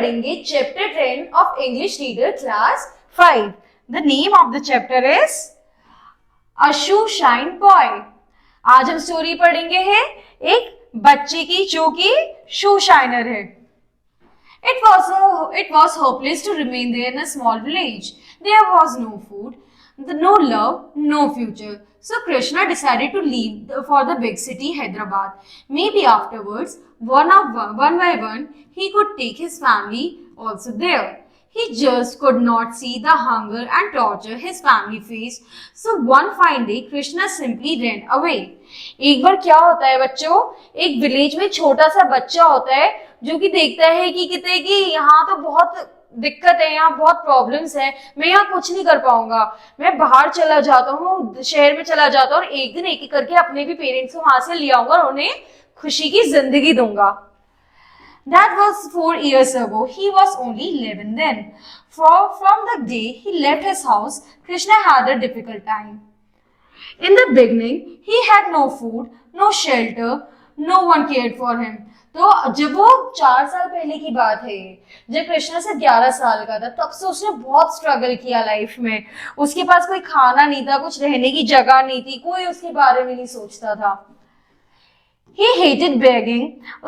पढ़ेंगे chapter 10 of English reader class 5. The name of the chapter is a shoe shine boy. आज हम story पढ़ेंगे है एक बच्चे की जो कि शू शाइनर है. It was hopeless to remain there in a small village. There was no food, no love, no future. So Krishna decided to leave for the big city, Hyderabad. Maybe afterwards, one by one, he could take his family also there. He just could not see the hunger and torture his family faced. So one fine day, Krishna simply ran away. एक बार क्या होता है बच्चों, एक village में छोटा सा बच्चा होता है जो कि देखता है कि कितने कि यहाँ तो बहुत दिक्कत है, यहाँ बहुत प्रॉब्लम्स है, मैं यहाँ कुछ नहीं कर पाऊंगा, मैं बाहर चला जाता हूँ, शहर में चला जाता हूँ और एक दिन एक एक करके अपने भी पेरेंट्स को वहां से ले आऊंगा और उन्हें खुशी की जिंदगी दूंगा. That was 4 years ago. He was only 11 then. From the day he left his house, Krishna had a difficult time. In the beginning, he had no food, no shelter, no one cared for him. तो जब वो 4 साल पहले की बात है, जब कृष्णा सिर्फ 11 साल का था, तब से उसने बहुत स्ट्रगल किया लाइफ में. उसके पास कोई खाना नहीं था, कुछ रहने की जगह नहीं थी, कोई उसके बारे में नहीं सोचता था. He hated begging,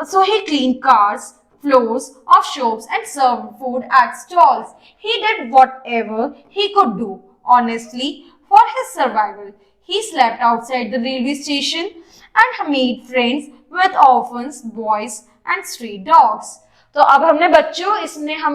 so he cleaned cars, floors of shops and served food at stalls. He did whatever he could do, honestly, for his survival. He slept outside the railway station and made friends with orphans, boys and stray dogs. तो अब हमने बच्चों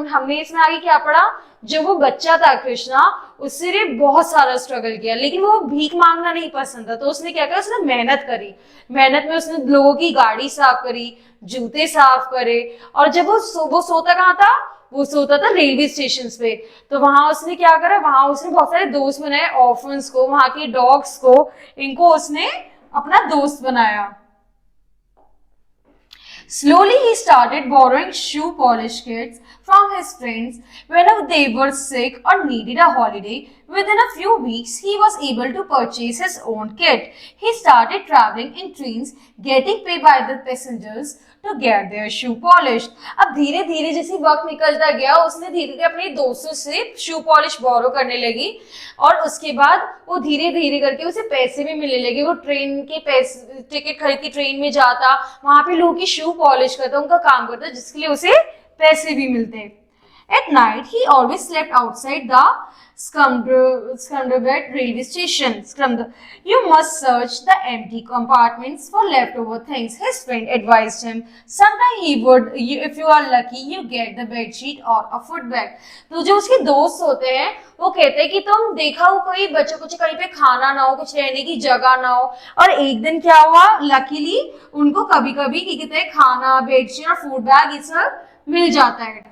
हमने इसमें आगे क्या पढ़ा, जो वो बच्चा था कृष्णा, उसने बहुत सारा स्ट्रगल किया, लेकिन वो भीख मांगना नहीं पसंद था. तो उसने क्या करा, उसने मेहनत करी. मेहनत में उसने लोगों की गाड़ी साफ करी, जूते साफ करे. और जब वो सोता कहाँ था, वो सोता था रेलवे स्टेशन पे. तो वहां उसने क्या करा, वहां उसने बहुत सारे दोस्त बनाए, ऑर्फन्स को, वहां के डॉग्स को, इनको उसने अपना दोस्त बनाया. Slowly he started borrowing shoe polish kits from his friends whenever they were sick or needed a holiday. Within a few weeks, he was able to purchase his own kit. He started traveling in trains, getting paid by the passengers to get their shoe polished. अब धीरे धीरे जैसे वक्त निकलता गया, उसने धीरे धीरे अपने दोस्तों से शू पॉलिश बोरो करने लगी और उसके बाद वो धीरे धीरे करके उसे पैसे भी मिलने लगे. वो ट्रेन के पैसे, टिकट खरीद के ट्रेन में जाता, वहां पे लोगों की शू पॉलिश करता, उनका काम करता, जिसके लिए उसे पैसे भी मिलते. At night, he always slept outside the Scunderbed railway station. You must search the empty compartments for leftover things, his friend advised him. Sometimes he would, if you are lucky, you get the bed sheet or a foot bag. तो जो उसके दोस्त होते हैं, वो कहते हैं कि तुम देखा हो कोई बच्चों को कहीं पे खाना ना हो, कुछ रहने की जगह ना हो. और एक दिन क्या हुआ, लकीली उनको कभी कभी कहते हैं खाना, बेडशीट और फूड बैग ये सब मिल जाता है.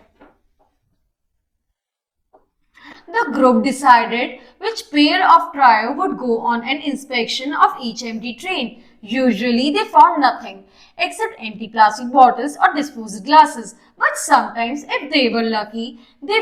The group decided which pair of trio would go on an inspection of each empty train. Usually they found nothing except empty plastic bottles or disposed glasses. But sometimes, if they were lucky, they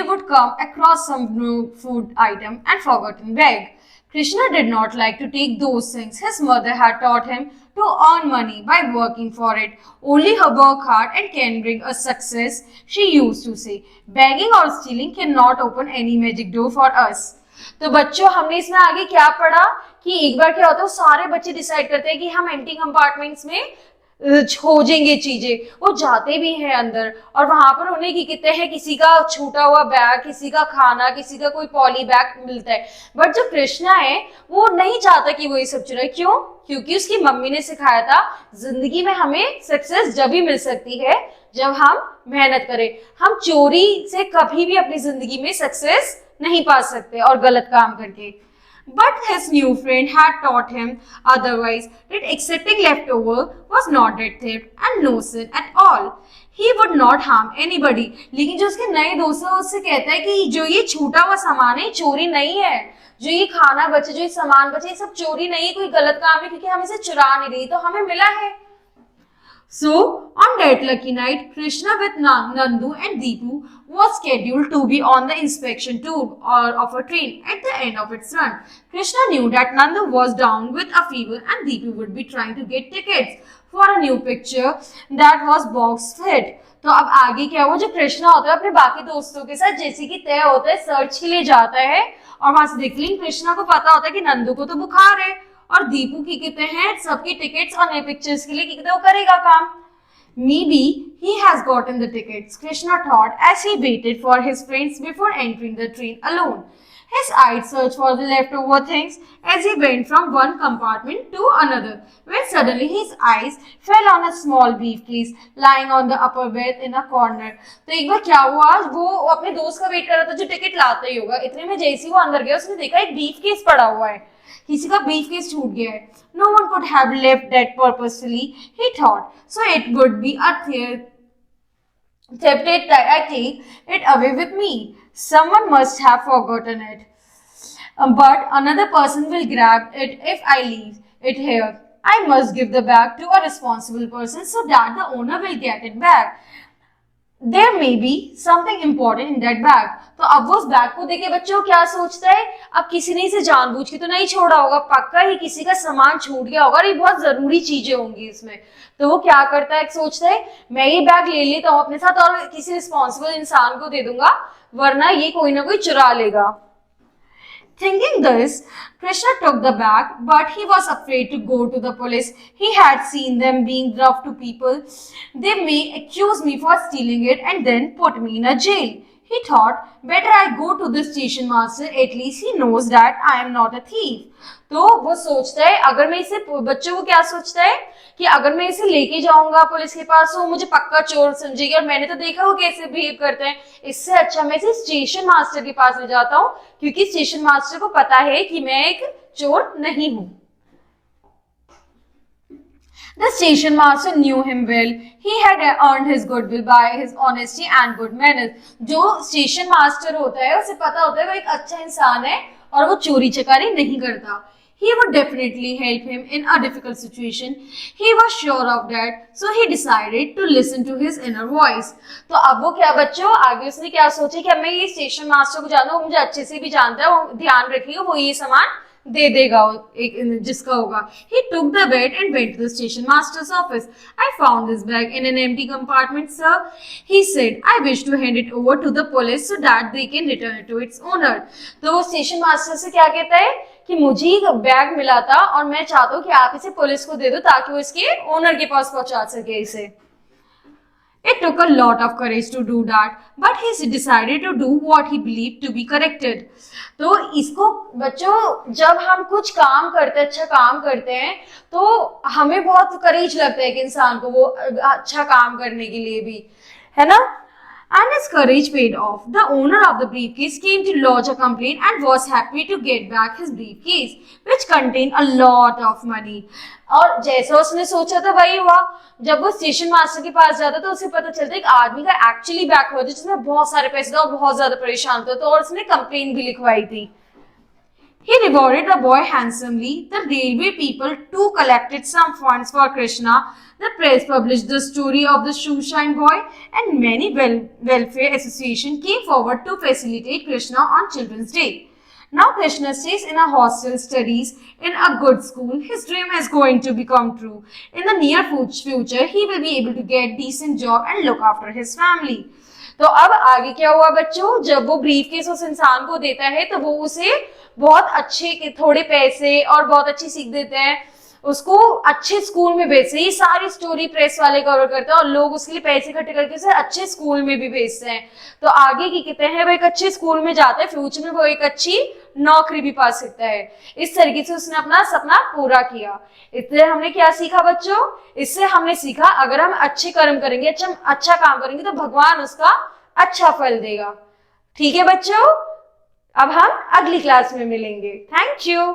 would come across some new food item and forgotten bag. Krishna did not like to take those things. His mother had taught him to earn money by working for it. Only her work hard and can bring us success, she used to say. Begging or stealing cannot open any magic door for us. तो बच्चों हमने इसमें आगे क्या पढ़ा कि एक बार क्या होता है, सारे बच्चे डिसाइड करते हैं कि हम एम्प्टी कंपार्टमेंट्स में खोजेंगे चीजें. वो जाते भी हैं अंदर और वहां पर उन्हें की कहते हैं, किसी का छूटा हुआ बैग, किसी का खाना, किसी का कोई पॉली बैग मिलता है. बट जो कृष्णा है वो नहीं चाहता कि वो ये सब चुराए. क्यों? क्योंकि उसकी मम्मी ने सिखाया था जिंदगी में हमें सक्सेस जब भी मिल सकती है जब हम मेहनत करें. हम चोरी से कभी भी अपनी जिंदगी में सक्सेस नहीं पा सकते और गलत काम करके. But his new friend had taught him otherwise, that accepting leftover was not that theft and no sin at all. He would not harm anybody. लेकिन जो उसके नए दोस्त है उससे कहता है कि जो ये छूटा हुआ सामान है चोरी नहीं है, जो ये खाना बचे, जो ये सामान बचे, ये सब चोरी नहीं है, कोई गलत काम है, क्योंकि हम इसे चुरा नहीं रही, तो हमें मिला है. So, on that lucky night, Krishna with Nandu and Deepu was scheduled to be on the inspection tour of a train at the end of its run. Krishna knew that Nandu was down with a fever and Deepu would be trying to get tickets for a new picture that was box fit. तो अब आगे क्या हुआ, जो कृष्णा होता है अपने बाकी दोस्तों के साथ जैसे कि तय होता है सर्च के लिए जाता है और वहां से देख लेकिन कृष्णा को पता होता है कि नंदू को तो बुखार है और दीपू की कहते हैं सबकी टिकट्स और नए पिक्चर्स के लिए कहते हैं वो करेगा काम. Maybe he has gotten the tickets, Krishna thought as he waited for his friends before entering the train alone. His eyes searched for the leftover things as he went from one compartment to another, when suddenly his eyes fell on a small briefcase lying on the upper berth in a corner. तो एक बार क्या हुआ, वो अपने दोस्त का wait कर रहा था जो टिकट लाता ही होगा. इतने में जैसे ही वो अंदर गया उसने देखा एक ब्रीफकेस पड़ा हुआ है, किसी का ब्रीफकेस छूट गया है. No one could have left that purposefully, he thought. So it would be a tempted that I take it away with me. Someone must have forgotten it. But another person will grab it if I leave it here. I must give the bag to a responsible person so that the owner will get it back. There may be something important in that bag. तो अब वो उस bag को देखे बच्चों क्या सोचता है, अब किसी ने इसे जानबूझ के तो नहीं छोड़ा होगा, पक्का ही किसी का सामान छूट गया होगा और ये बहुत जरूरी चीजें होंगी इसमें. तो वो क्या करता है, सोचता है मैं ये बैग ले लेता हूँ अपने साथ और किसी रिस्पॉन्सिबल इंसान को दे दूंगा वरना ये कोई ना कोई चुरा लेगा. Thinking this, Krishna took the bag, but he was afraid to go to the police. He had seen them being rough to people. They may accuse me for stealing it and then put me in a jail. He thought, better I go to the station master, at least he knows that I am not a thief. तो वो सोचता है अगर मैं इसे, बच्चों को क्या सोचता है कि अगर मैं इसे लेके जाऊंगा पुलिस के पास तो मुझे पक्का चोर समझेगी और मैंने तो देखा वो कैसे बिहेव करते हैं, इससे अच्छा मैं इसे स्टेशन मास्टर के पास ले जाता हूँ क्योंकि स्टेशन मास्टर को पता है कि मैं एक चोर नहीं हूँ. The station master knew him well. He had earned his goodwill by his honesty and good manners. जो स्टेशन मास्टर होता है उसे पता होता है वो एक अच्छा इंसान है और वो चोरी चकारी नहीं करता. He would definitely help him in a difficult situation. He was sure of that, so he decided to listen to his inner voice. तो अब वो क्या बच्चों आगे उसने क्या सोचा कि अब मैं ये स्टेशन मास्टर को जानता हूँ, मुझे अच्छे से भी जानता है, वो ध्यान रखिएगा वो ये सामान दे देगा एक जिसका होगा. He took the bag and went to the station master's office. I found this bag in an empty compartment, sir. He said, I wish to hand it over to the police so that they can return it to its owner. तो वो station master से क्या कहता है कि मुझे एक bag मिला था और मैं चाहता हूँ कि आप इसे पुलिस को दे दो ताकि वो इसके ओनर के पास पहुंचा सके इसे. It took a lot of courage to do that, but he decided to do what he believed to be corrected. तो इसको बच्चों जब हम कुछ काम करते हैं, अच्छा काम करते हैं तो हमें बहुत करेज लगता है कि इंसान को वो अच्छा काम करने के लिए भी, है ना. And his courage paid off. The owner of the briefcase came to lodge a complaint and was happy to get back his briefcase, which contained a lot of money. और जैसा उसने सोचा था वही हुआ. जब वो स्टेशन मास्टर के पास जाता तो उसे पता चलता एक आदमी का एक्चुअली बैग हुआ था जिसमें बहुत सारे पैसे थे और बहुत ज्यादा परेशान था, तो और उसने कंप्लेंट भी लिखवाई थी. He rewarded the boy handsomely. The railway people too collected some funds for Krishna. The press published the story of the shoeshine boy, and many welfare associations came forward to facilitate Krishna on Children's Day. Now Krishna stays in a hostel, studies in a good school. His dream is going to become true. In the near future, he will be able to get decent job and look after his family. तो अब आगे क्या हुआ बच्चों, जब वो briefcase उस इंसान को देता है तो वो उसे बहुत अच्छे थोड़े पैसे और बहुत अच्छी सीख देते हैं, उसको अच्छे स्कूल में भेजते हैं. ये सारी स्टोरी प्रेस वाले कवर करते हैं और लोग उसके लिए पैसे इकट्ठे करके उसे अच्छे स्कूल में भी भेजते हैं. तो आगे की कहते हैं वो एक अच्छे स्कूल में जाता है, फ्यूचर में वो एक अच्छी नौकरी भी पा सकता है. इस तरीके से उसने अपना सपना पूरा किया. इसलिए हमने क्या सीखा बच्चों, इससे हमने सीखा अगर हम अच्छे कर्म करेंगे, अच्छा काम करेंगे तो भगवान उसका अच्छा फल देगा. ठीक है बच्चों, अब हम अगली क्लास में मिलेंगे. Thank you.